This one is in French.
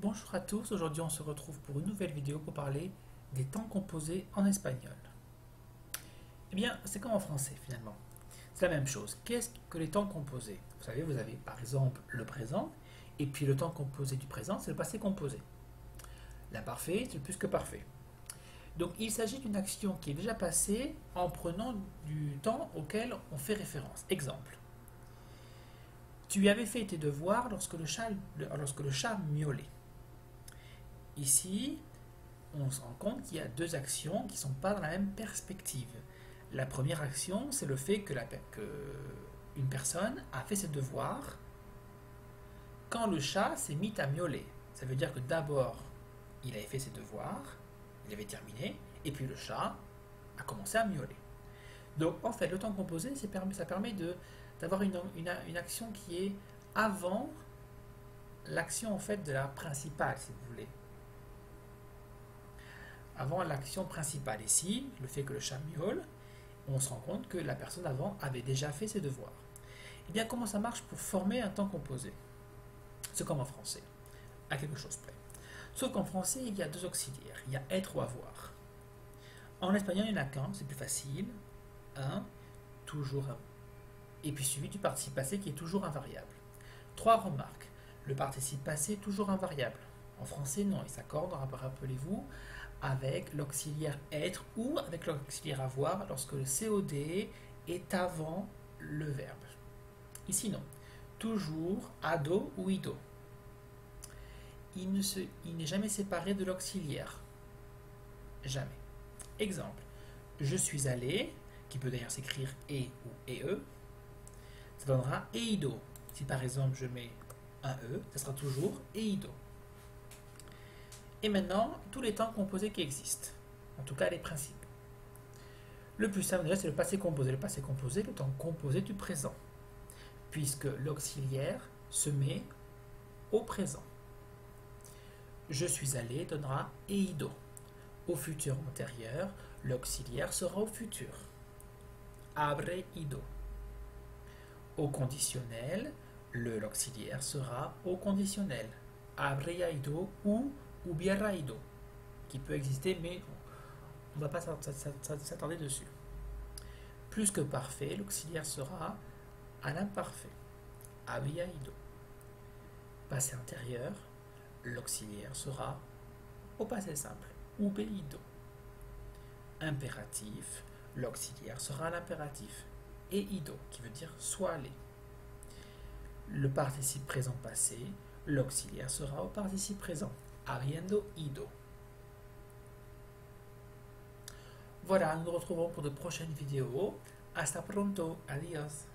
Bonjour à tous, aujourd'hui on se retrouve pour une nouvelle vidéo pour parler des temps composés en espagnol. Eh bien, c'est comme en français finalement. C'est la même chose. Qu'est-ce que les temps composés? Vous savez, vous avez par exemple le présent, et puis le temps composé du présent, c'est le passé composé. L'imparfait, c'est le plus que parfait. Donc il s'agit d'une action qui est déjà passée en prenant du temps auquel on fait référence. Exemple. Tu avais fait tes devoirs lorsque le chat miaulait. Ici, on se rend compte qu'il y a deux actions qui ne sont pas dans la même perspective. La première action, c'est le fait que une personne a fait ses devoirs quand le chat s'est mis à miauler. Ça veut dire que d'abord, il avait fait ses devoirs, il avait terminé, et puis le chat a commencé à miauler. Donc en fait, le temps composé, ça permet d'avoir une action qui est avant l'action en fait de la principale, si vous voulez. Avant l'action principale. Ici, le fait que le chat miaule, on se rend compte que la personne avant avait déjà fait ses devoirs. Et bien, comment ça marche pour former un temps composé? C'est comme en français, à quelque chose près. Sauf qu'en français, il y a deux auxiliaires. Il y a être ou avoir. En espagnol, il n'y en a qu'un, c'est plus facile. Un, toujours un. Et puis suivi du participe passé qui est toujours invariable. Trois remarques. Le participe passé est toujours invariable. En français, non, il s'accorde, rappelez-vous, avec l'auxiliaire être ou avec l'auxiliaire avoir lorsque le COD est avant le verbe. Ici, non. Toujours ado ou ido. Il n'est jamais séparé de l'auxiliaire. Jamais. Exemple. Je suis allé, qui peut d'ailleurs s'écrire et ou e, ça donnera eido. Si par exemple je mets un e, ça sera toujours eido. Et maintenant, tous les temps composés qui existent, en tout cas les principes. Le plus simple déjà, c'est le passé composé. Le passé composé, le temps composé du présent, puisque l'auxiliaire se met au présent. Je suis allé donnera eido. Au futur antérieur, l'auxiliaire sera au futur. Habré ido. Au conditionnel, l'auxiliaire sera au conditionnel. Habría ido ou hubiera ido, qui peut exister, mais on ne va pas s'attarder dessus. Plus que parfait, l'auxiliaire sera à l'imparfait. Había ido. Passé antérieur, l'auxiliaire sera au passé simple. Hube ido. Impératif, l'auxiliaire sera à l'impératif. Et ido, qui veut dire soit allé. Le participe présent passé, l'auxiliaire sera au participe présent. Habiendo ido. Voilà, nous nous retrouvons pour de prochaines vidéos. Hasta pronto. Adiós.